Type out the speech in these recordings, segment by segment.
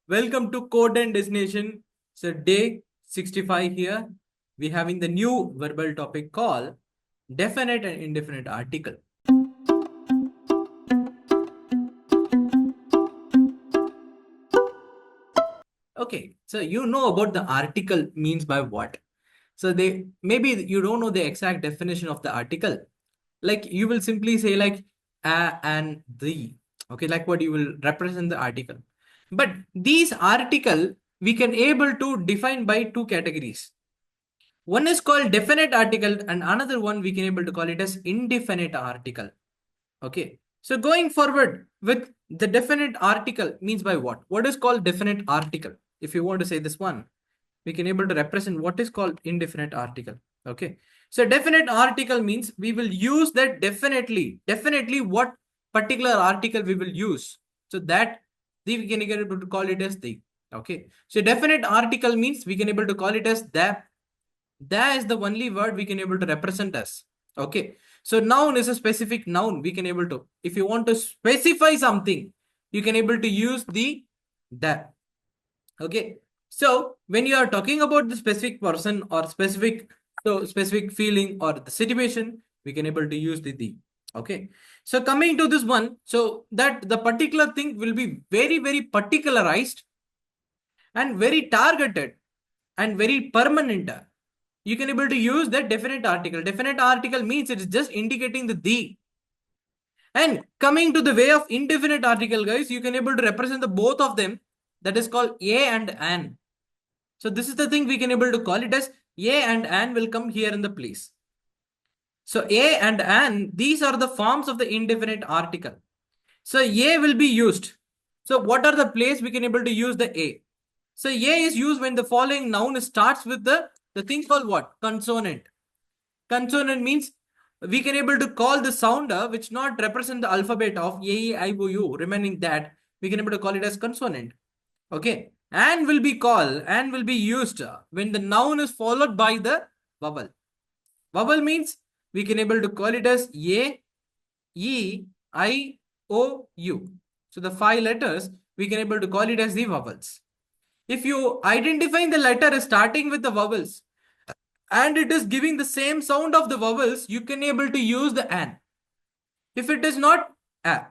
Welcome to Code and Destination. So day 65 here. We're having the new verbal topic called definite and indefinite article. Okay, so you know about the article means by what? So they maybe you don't know the exact definition of the article. Like you will simply say like a and the. Okay, like what you will represent the article. But these article we can able to define by two categories. One is called definite article and another one we can able to call it as indefinite article. Okay. So going forward with the definite article means by what? What is called definite article? If you want to say this one, we can able to represent what is called indefinite article. Okay. So definite article means we will use that definitely what particular article we will use. So that we can able to call it as the. Okay. So definite article means we can able to call it as the. That is the only word we can able to represent as. Okay. So noun is a specific noun we can able to. If you want to specify something, you can able to use the that. Okay. So when you are talking about the specific person or specific feeling or the situation, we can able to use the. Okay. So coming to this one, so that the particular thing will be very particularized and very targeted and very permanent. You can able to use that definite article. Definite article means it is just indicating the. And coming to the way of indefinite article, guys, you can able to represent the both of them. That is called a and an. So this is the thing we can able to call it as a and an will come here in the place. So a and an, these are the forms of the indefinite article. So a will be used. So what are the place we can able to use the a? So a is used when the following noun starts with the thing called what? Consonant. Consonant means we can able to call the sounder which not represent the alphabet of A, E, I, O, U. Remaining that we can able to call it as consonant. Okay. And will be used when the noun is followed by the vowel. Vowel means we can able to call it as A, E, I, O, U. So the 5 letters we can able to call it as the vowels. If you identify the letter starting with the vowels and it is giving the same sound of the vowels, you can able to use the an. If it is not, a.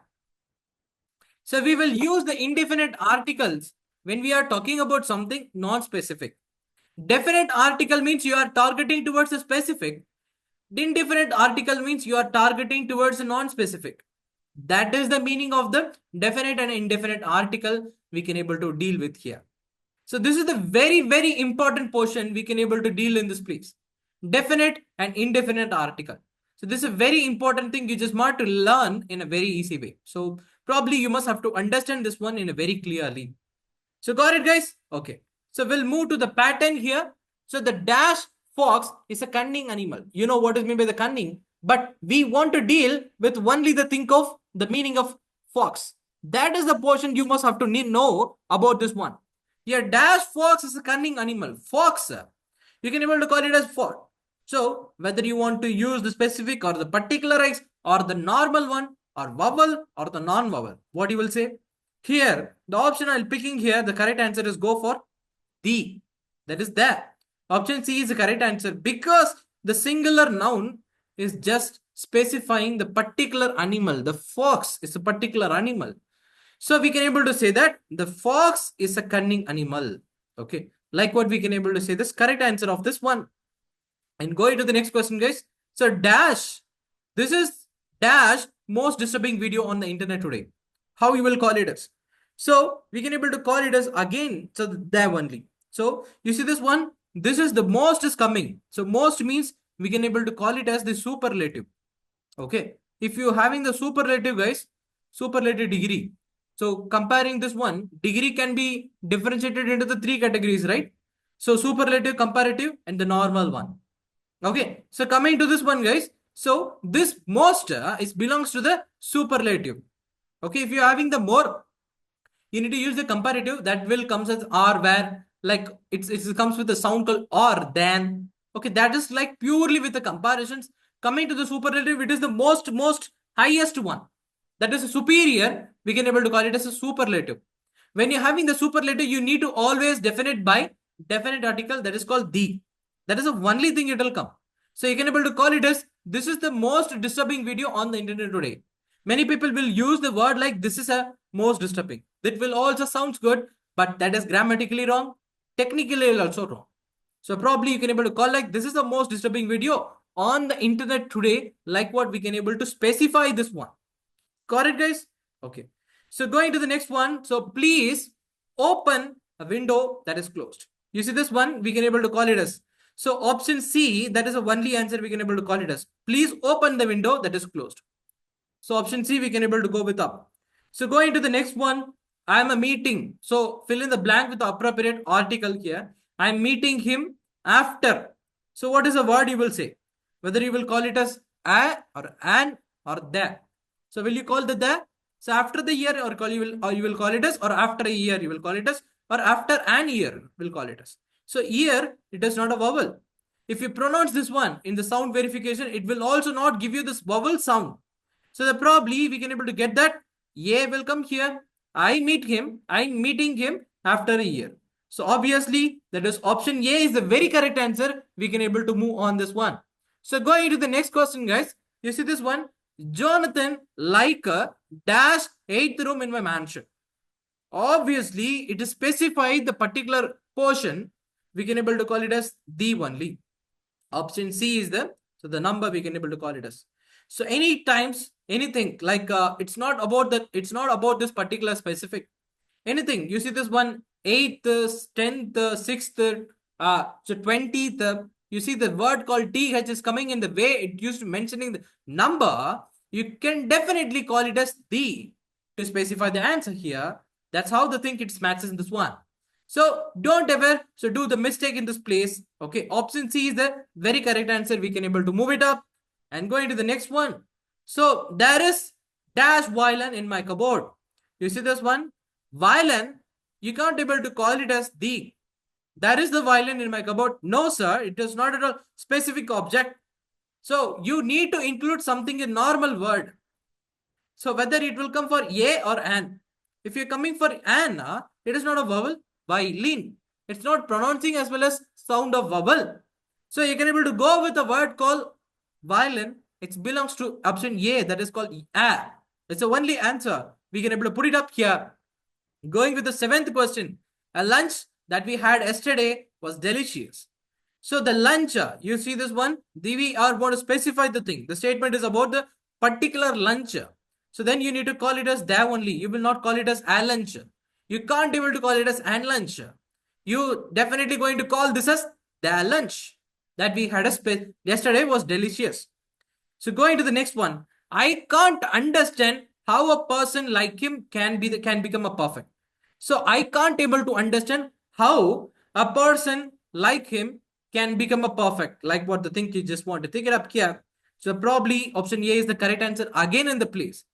So we will use the indefinite articles when we are talking about something non-specific. Definite article means you are targeting towards a specific. Indefinite article means you are targeting towards a non-specific. That is the meaning of the definite and indefinite article we can able to deal with here. So this is the very important portion we can able to deal in this place. Definite and indefinite article. So this is a very important thing you just want to learn in a very easy way. So probably you must have to understand this one in a very clearly. So got it, guys? Okay. So we'll move to the pattern here. So the dash fox is a cunning animal. You know what is meant by the cunning, but we want to deal with only the think of the meaning of fox. That is the portion you must have to know about this one. Here, dash fox is a cunning animal. Fox, you can able to call it as fox. So whether you want to use the specific or the particularized or the normal one or vowel or the non-vowel, what you will say? Here, the option I'll picking here, the correct answer is go for the. That is that. Option C is the correct answer because the singular noun is just specifying the particular animal. The fox is a particular animal. So we can able to say that the fox is a cunning animal. Okay. Like what we can able to say this correct answer of this one. And going to the next question, guys. So dash. This is dash most disturbing video on the internet today. How you will call it as? So we can able to call it as again. So there only. So you see this one. This is the most is coming. So most means we can able to call it as the superlative. Okay. If you having the superlative, guys, superlative degree. So comparing this one, degree can be differentiated into the 3 categories, right? So superlative, comparative, and the normal one. Okay. So coming to this one, guys. So this most is belongs to the superlative. Okay. If you're having the more, you need to use the comparative that will comes as or where like it comes with the sound called or than. Okay. That is like purely with the comparisons. Coming to the superlative, it is the most highest one. That is superior. We can able to call it as a superlative. When you're having the superlative, you need to always definite by definite article, that is called the. That is the only thing it will come. So you can able to call it as, this is the most disturbing video on the internet today. Many people will use the word like, this is a most disturbing. That will also sounds good, but that is grammatically wrong. Technically also wrong. So probably you can able to call like, this is the most disturbing video on the internet today, like what we can able to specify this one. Got it, guys? Okay. So going to the next one. So please open a window that is closed. You see this one, we can able to call it as. So option C, that is the only answer we can able to call it as. Please open the window that is closed. So option C, we can able to go with up. So going to the next one, I am a meeting. So fill in the blank with the appropriate article here. I am meeting him after. So what is the word you will say? Whether you will call it as a or an or the. So will you call the? So after the year, or you will call it as, or after a year you will call it as, or after an year will call it as. So year, it is not a vowel. If you pronounce this one in the sound verification, it will also not give you this vowel sound. So the probably we can able to get that A will come here. I'm meeting him after a year. So obviously that is option A is the very correct answer. We can able to move on this one. So going to the next question, guys. You see this one? Jonathan like a dash 8th room in my mansion. Obviously, it is specified the particular portion. We can able to call it as the only. Option C is the number we can able to call it as. So any times anything like it's not about this particular specific anything. You see this one 8th, 10th, 6th, so 20th. You see the word called th is coming in the way it used to mentioning the number. You can definitely call it as the to specify the answer here. That's how the thing it matches in this one. So don't ever do the mistake in this place. Okay, option C is the very correct answer. We can able to move it up and going to the next one. So there is dash violin in my cupboard. You see this one? Violin, you can't able to call it as the. There is the violin in my cupboard. No, sir, it is not at all specific object. So you need to include something in normal word. So whether it will come for a or an. If you're coming for an, it is not a vowel. Violin. It's not pronouncing as well as sound of vowel. So you can able to go with a word called violin. It belongs to option A, that is called a. It's the only answer. We can able to put it up here. Going with the 7th question. A lunch that we had yesterday was delicious. So the lunch, you see this one? We are going to specify the thing. The statement is about the particular lunch. So then you need to call it as there only. You will not call it as a lunch. You can't be able to call it as an lunch. You definitely going to call this as the lunch that we had yesterday was delicious. So going to the next one. I can't understand how a person like him can become a perfect. So I can't able to understand how a person like him can become a perfect. Like what the thing you just want to take it up here. So probably option A is the correct answer again in the place.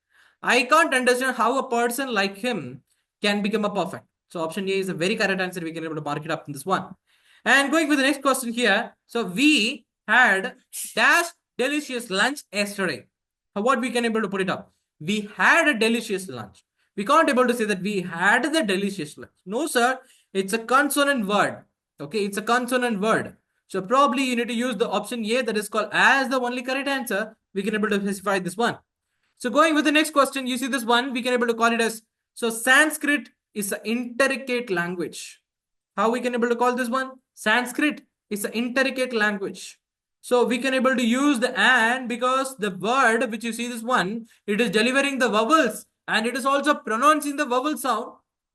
I can't understand how a person like him can become a perfect. So option A is a very correct answer. We can able to mark it up in this one. And going with the next question here. So we had dash delicious lunch yesterday. What we can able to put it up? We had a delicious lunch. We can't able to say that we had the delicious lunch. No, sir. It's a consonant word. Okay, it's a consonant word. So probably you need to use the option A that is called as the only correct answer. We can able to specify this one. So going with the next question, you see this one, we can able to call it as, so Sanskrit is an intricate language. How we can able to call this one? Sanskrit is an intricate language. So we can able to use the and because the word which you see this one, it is delivering the vowels and it is also pronouncing the vowel sound.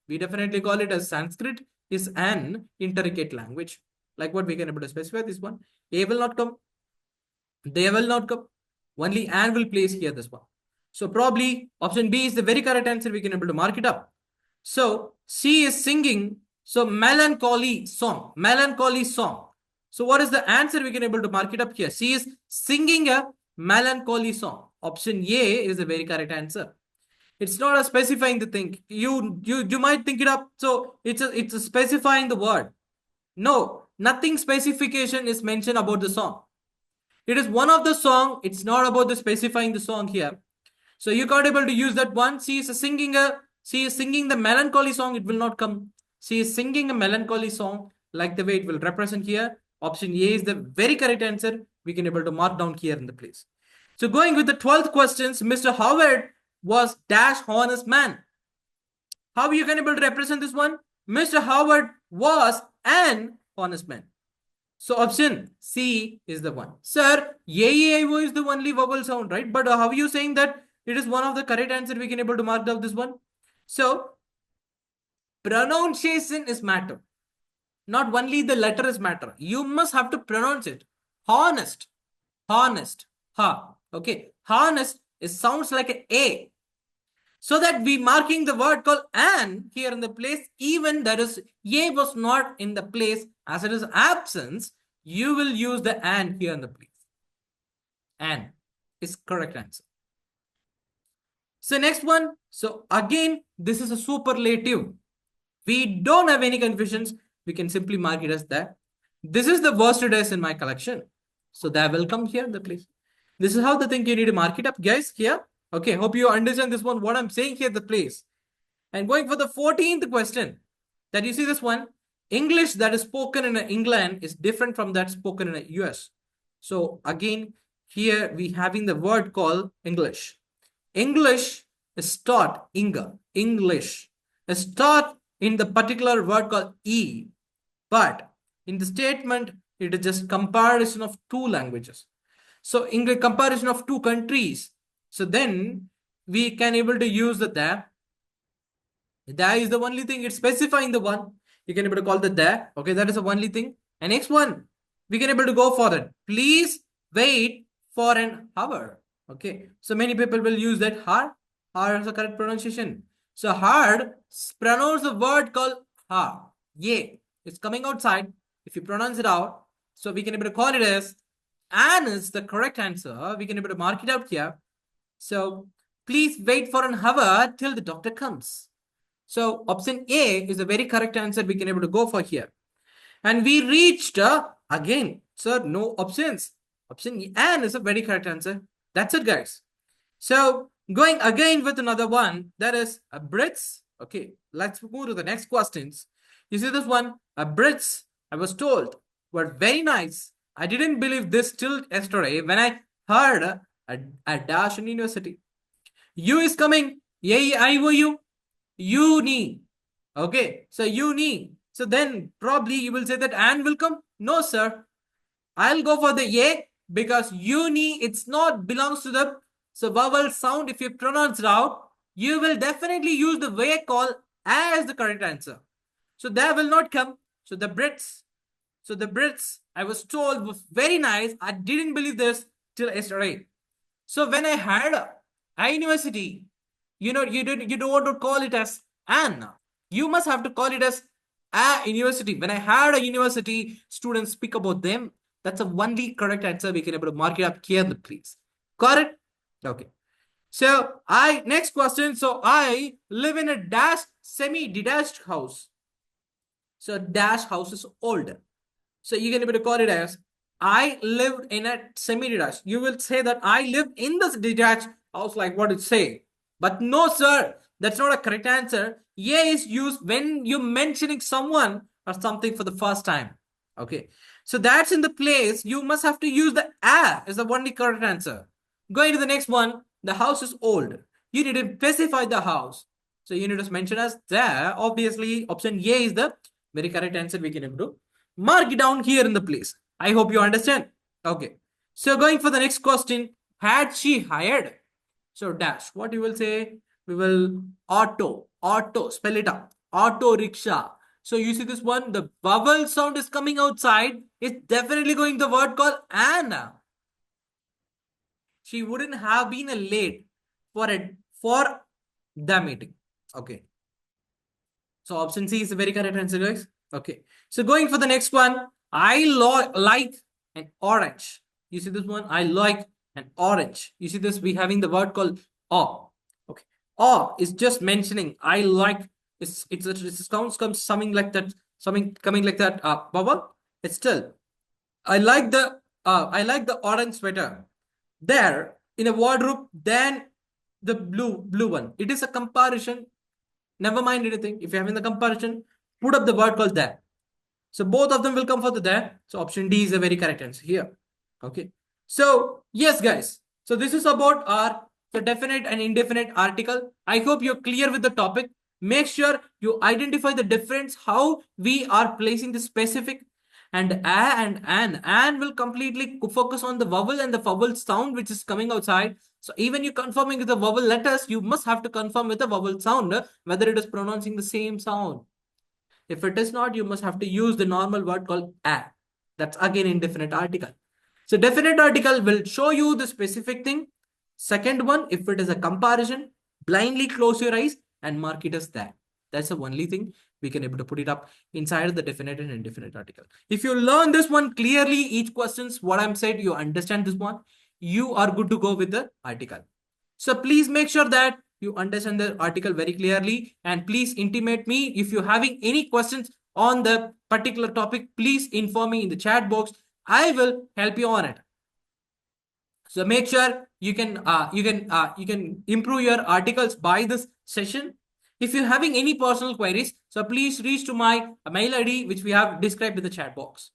We definitely call it as Sanskrit is an intricate language. Like what we can able to specify this one. A will not come. They will not come. Only and will place here this one. So probably option B is the very correct answer. We can able to mark it up. So she is singing. So melancholy song. Melancholy song. So what is the answer? We can able to mark it up here. She is singing a melancholy song. Option A is the very correct answer. It's not a specifying the thing. You might think it up. So it's a specifying the word. No, nothing specification is mentioned about the song. It is one of the song. It's not about the specifying the song here. So you can't able to use that one. She is singing a She is singing the melancholy song, it will not come. She is singing a melancholy song, like the way it will represent here. Option A is the very correct answer. We can able to mark down here in the place. So going with the 12th questions, Mr. Howard was dash honest man. How you can able to represent this one? Mr. Howard was an honest man. So option C is the one. Sir, AEIO is the only vowel sound, right? But how are you saying that it is one of the correct answer? We can able to mark down this one. So pronunciation is matter. Not only the letter is matter. You must have to pronounce it. Honest. Honest. Ha. Okay. Honest. It sounds like an A. So that we marking the word called an here in the place, even there is A was not in the place as it is absence, you will use the an here in the place. An is correct answer. So next one. So again, this is a superlative. We don't have any confusions. We can simply mark it as that. This is the worst dress in my collection. So that will come here in the place. This is how the thing you need to mark it up, guys, here. Okay, hope you understand this one, what I'm saying here, the place. And going for the 14th question, that you see this one, English that is spoken in England is different from that spoken in the US. So again, here we having the word called English. English is taught, English is taught in the particular word called E, but in the statement, it is just comparison of two languages. So in the comparison of two countries, so then we can able to use the there. There is the only thing, it's specifying the one. You can able to call the there. Okay, that is the only thing. And next one, we can able to go for it. Please wait for an hour. Okay, so many people will use that hard. Hard is the correct pronunciation. So hard pronounce the word called ha. Yeah, it's coming outside. If you pronounce it out, so we can able to call it as and is the correct answer. We can able to mark it out here. So please wait for an hour till the doctor comes. So option A is the very correct answer we can able to go for here. And we reached again, sir, no options. Option N is a very correct answer. That's it, guys. So going again with another one, that is a Brits. Okay, let's move to the next questions. You see this one, a Brits, I was told, were very nice. I didn't believe this till yesterday when I heard a dash in university. U is coming. A-I-O-U. Uni. Okay, so uni. So then probably you will say that and will come. No, sir. I'll go for the A because uni, it's not belongs to the so vowel sound. If you pronounce it out, you will definitely use the way call as the correct answer. So that will not come. So the Brits, I was told was very nice. I didn't believe this till yesterday. So when I had a university, you don't want to call it as an. You must have to call it as a university. When I had a university, students speak about them. That's the only correct answer. We can able to mark it up here, please. Got it? Okay. So next question. So I live in a dash semi-detached house. So dash house is old. So you can able to call it as I lived in a semi-detached. You will say that I live in this detached house, like what it say. But no, sir, that's not a correct answer. Yeah is used when you're mentioning someone or something for the first time. Okay. So that's in the place. You must have to use the a is the only correct answer. Going to the next one. The house is old. You need to specify the house. So you need to mention as there. Obviously, option A is the very correct answer we can do. Mark it down here in the place. I hope you understand. Okay. So going for the next question. Had she hired? So dash. What you will say? We will auto. Spell it out. Auto rickshaw. So you see this one. The vowel sound is coming outside. It's definitely going the word called Anna. She wouldn't have been late for the meeting. Okay. So option C is the very correct answer, guys. Okay. So going for the next one, I like an orange. You see this one? I like an orange. You see this? We having the word called "or." Okay. "Or" is just mentioning I like. It sounds comes something like that. Something coming like that. Bubble. It's still. I like the orange sweater. There in a wardrobe than the blue one. It is a comparison Never mind anything. If you're having the comparison, put up the word called there. So both of them will come for the there. So option D is a very correct answer here. Okay. So yes, guys. So this is about our the definite and indefinite article. I hope you're clear with the topic. Make sure you identify the difference, how we are placing the specific and a and an will completely focus on the vowel and the vowel sound which is coming outside. So even you confirming with the vowel letters, you must have to confirm with the vowel sound whether it is pronouncing the same sound. If it is not, you must have to use the normal word called a. That's again indefinite article. So definite article will show you the specific thing. Second one, if it is a comparison, blindly close your eyes and mark it as that. That's the only thing we can able to put it up inside of the definite and indefinite article. If you learn this one clearly, each questions what I'm said, you understand this one, you are good to go with the article. So please make sure that you understand the article very clearly and please intimate me if you're having any questions on the particular topic. Please inform me in the chat box. I will help you on it. So make sure you can improve your articles by this session. If you're having any personal queries, so please reach to my mail ID which we have described in the chat box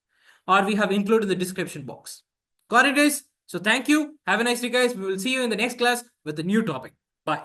or we have included in the description box. Got it, guys? So thank you. Have a nice day, guys. We will see you in the next class with a new topic. Bye.